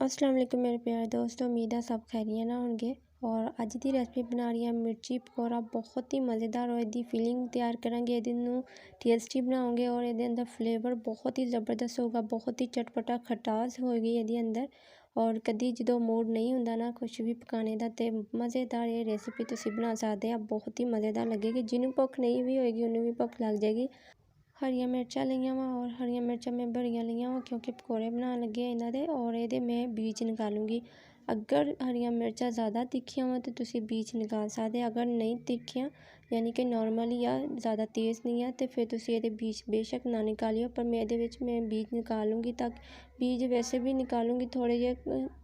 अस्सलाम वालेकुम मेरे प्यारे दोस्तों, उम्मीद है सब खैरियत ना होंगे। और अज की रेसिपी बना रही है मिर्ची पकौड़ा। बहुत ही मज़ेदार और इसकी फीलिंग तैयार करेंगे, ये टेस्टी बनाओगे और ये अंदर फ्लेवर बहुत ही ज़बरदस्त होगा, बहुत ही चटपटा खटास होगी ये अंदर। और कभी जो मूड नहीं होंदा ना कुछ भी पकाने का, तो मज़ेदार ये रेसिपी तुम बना सकते हो। बहुत ही मज़ेदार लगेगी, जिन्होंं भुख नहीं भी होएगी उन्होंने भी भुख लग जाएगी। हरिया मिर्चा लिया वा और हरिया मिर्चा मैं बड़िया लिया वा क्योंकि पकौड़े बनाने लगे इन्हों के। और ये मैं बीज निकालूंगी। अगर हरिया मिर्चा ज़्यादा तिखियां वा तो तुम बीज निकाल सकते, अगर नहीं तिखियां यानी कि नॉर्मल या ज़्यादा तेज़ नहीं है तो फिर तुम ये बीज बेशक ना निकालियो। पर मैं बीज निकालूंगी, तक बीज वैसे भी निकालूंगी थोड़े जे,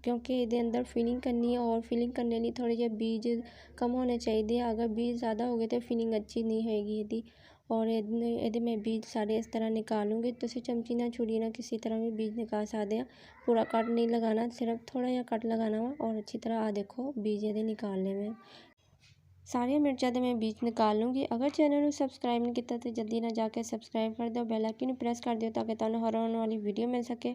क्योंकि ये अंदर फिलिंग करनी है और फिलिंग करने लिए थोड़े जे बीज कम होने चाहिए। अगर बीज ज़्यादा हो गए तो फिलिंग अच्छी नहीं होएगी यदि। और ये मैं बीज सारे इस तरह निकालूंगी। तुम चमची ना छुरी ना किसी तरह भी बीज निकाल सकते हैं। पूरा कट नहीं लगाना, सिर्फ थोड़ा जहा कट लगाना वा। और अच्छी तरह आ देखो बीज ये निकालने में सारिया मिर्चा तो मैं बीज निकाल लूँगी। अगर चैनल को सबसक्राइब नहीं किया तो जल्दी ना जाके सबसक्राइब कर दो, बेल आइकन प्रेस कर दो ताकि तुहानू हर आने वाली वीडियो मिल सके।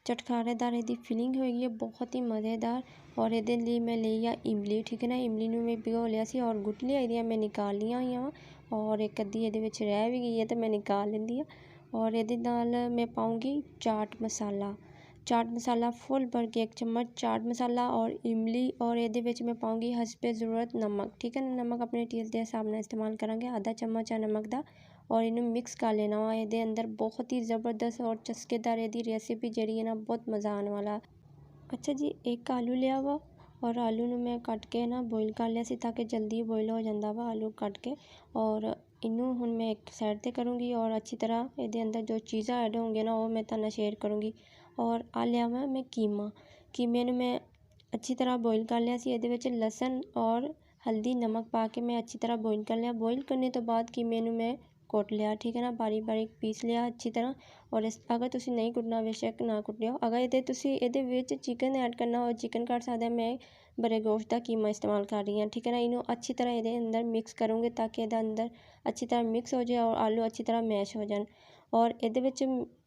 चटखारेदार इसकी फिलिंग होगी, बहुत ही मज़ेदार। और ये लिए मैं ली आ इमली, ठीक है ना। इमली मैं भिगो लिया सी और गुठलियाँ ये मैं निकाल लिया हुई वा। और एक अद्धी ये रह भी गई है तो मैं निकाल लेंदी आ। और ये मैं पाऊँगी चाट मसाला फुल भर के 1 चम्मच चाट मसाला और इमली। और ये मैं पाऊँगी हसबे ज़रूरत नमक, ठीक है ना। नमक अपने टेस्ट के हिसाब से इस्तेमाल करांगे, आधा चम्मच है नमक का। और इन्हें मिक्स कर लेना वा ये अंदर। बहुत ही ज़बरदस्त और चस्केदार ये रेसिपी जी है ना, बहुत मज़ा आने वाला। अच्छा जी, एक आलू लिया वा और आलू ने मैं कट के ना बॉयल कर लिया सी ताकि जल्दी बॉयल हो जाता वा आलू कट के। और इनू हुण मैं एक साइड ते करूँगी और अच्छी तरह ये अंदर जो चीज़ा ऐड होंगे ना वो मैं तुहानू शेयर करूँगी। और आ लिया वा मैं कीमे ने मैं अच्छी तरह बॉयल कर लिया सी। ये लसन और हल्दी नमक पा के मैं अच्छी तरह बॉयल कर लिया। बॉयल करने तो बाद कीमे नू मैं कुट लिया, ठीक है ना, बारीक बारीक पीस लिया अच्छी तरह। और अगर तुम नहीं कुटना बेशक ना कुटियो। अगर ये चिकन ऐड करना हो चिकन कट सकते। मैं बड़े गोश्त का कीमा इस्तेमाल कर रही हूँ, ठीक है ना। इन्हों अच्छी तरह ये अंदर मिक्स करूँगी ताकि ये अंदर अच्छी तरह मिक्स हो जाए और आलू अच्छी तरह मैश हो जाए। और ये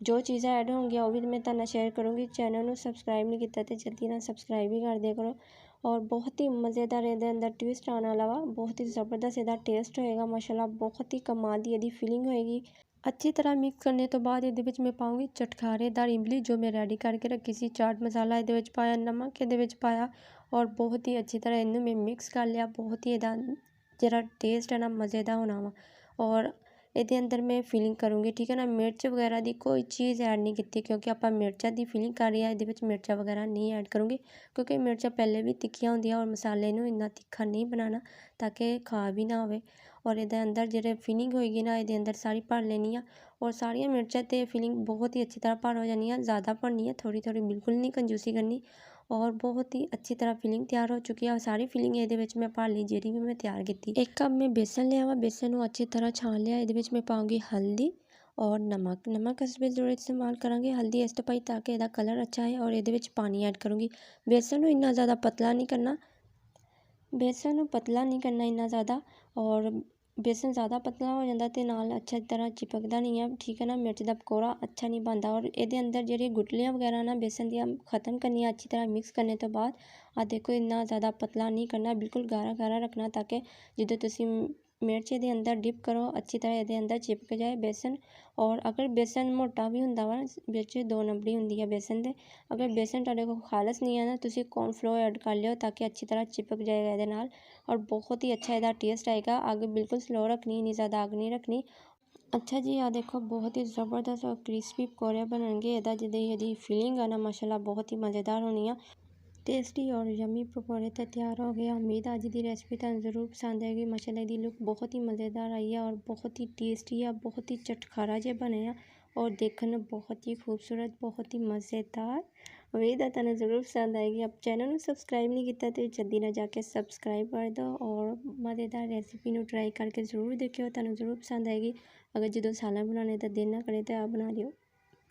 जो चीज़ें ऐड होंगी वो भी मैं तुहानू शेयर करूँगी। चैनल को सबसक्राइब नहीं किया तो जल्दी ना सबसक्राइब भी कर दिया करो। और बहुत ही मज़ेदार ये अंदर ट्विस्ट आने वाला वा, बहुत ही ज़बरदस्त इसका टेस्ट होएगा माशाल्लाह। बहुत ही कमाल दी इसकी फिलिंग होएगी। अच्छी तरह मिक्स करने तो बाद ये मैं पाऊँगी चटखारेदार इमली जो मैं रेडी करके रखी सी। चाट मसाला ये पाया, नमक ये पाया और बहुत ही अच्छी तरह इन्हू मैं मिक्स कर लिया। बहुत ही जरा टेस्ट है ना मज़ेदार होना वा। और ये अंदर मैं फिलिंग करूँगी, ठीक है ना। मिर्च वगैरह की कोई चीज़ ऐड नहीं की क्योंकि आप मिर्चा की फिलिंग कर रही है। ये मिर्चा वगैरह नहीं ऐड करूँगी क्योंकि मिर्चा पहले भी तिखियां होंदियां और मसाले नू इन्ना तिखा नहीं बनाना ताकि खा भी ना होवे। और ये अंदर जो फिलिंग होएगी ना ये अंदर सारी भर लेनी है। और सारिया मिर्चा तो फिलिंग बहुत ही अच्छी तरह भर हो जानी है, ज़्यादा भरनी है, थोड़ी थोड़ी बिल्कुल नहीं कंजूसी करनी। और बहुत ही अच्छी तरह फिलिंग तैयार हो चुकी है। और सारी फिलिंग ये मैं भर ली जी भी मैं तैयार की। एक कप मैं बेसन लिया वा, बेसन को अच्छी तरह छान लिया। ये मैं पाऊँगी हल्दी और नमक हसबे ज़रूरत इस्तेमाल करांगे। हल्दी इस तो पाई ताकि इसका कलर अच्छा है। और ये पानी ऐड करूँगी। बेसन को इन्ना ज़्यादा पतला नहीं करना, इन्ना ज़्यादा। और बेसन ज़्यादा पतला हो जाता तो नाल अच्छा तरह चिपकता नहीं है, ठीक है ना। मिर्च का पकौड़ा अच्छा नहीं बनता। और ये अंदर जी गुटलियाँ वगैरह ना बेसन दियाँ ख़त्म करनी अच्छी तरह मिक्स करने तो बाद। आ देखो इन्ना ज़्यादा पतला नहीं करना, बिल्कुल गाढ़ा गाढ़ा रखना ताकि जो तुम मिर्च ये अंदर डिप करो अच्छी तरह ये अंदर चिपक जाए बेसन। और अगर बेसन मोटा भी होंदा वा बिच 2 नंबरी होंदी है बेसन दे। अगर बेसन तुहाडे कोल खालस नहीं है ना तुम कॉर्नफ्लोर ऐड कर लियो ताकि अच्छी तरह चिपक जाएगा ये नाल। और बहुत ही अच्छा इसका टेस्ट आएगा। अग बिल्कुल स्लो रखनी, इन्नी ज़्यादा अग नहीं रखनी। अच्छा जी, आ देखो बहुत ही ज़बरदस्त और क्रिस्पी पकौड़े बननगे। जी फिलिंग है ना माशाल्लाह बहुत ही मज़ेदार होनी है। टेस्टी और यमी पकौड़े तो तैयार हो गए। उम्मीद अज की रेसिपी तुहानू जरूर पसंद आएगी। माशाल्लाह इसकी लुक बहुत ही मज़ेदार आई है और बहुत ही टेस्टी है, बहुत ही चटखारा जे बने हैं और देखने में बहुत ही खूबसूरत, बहुत ही मज़ेदार। उम्मीद है तुहानू जरूर पसंद आएगी। अब चैनल को सबसक्राइब नहीं किया तो जल्दी ना जाके सबसक्राइब कर दो और मज़ेदार रेसिपी ट्राई करके ज़रूर देखियो, तुहानू जरूर पसंद आएगी। अगर जो सालन बनाने का दिल ना करे तो आप बना लियो।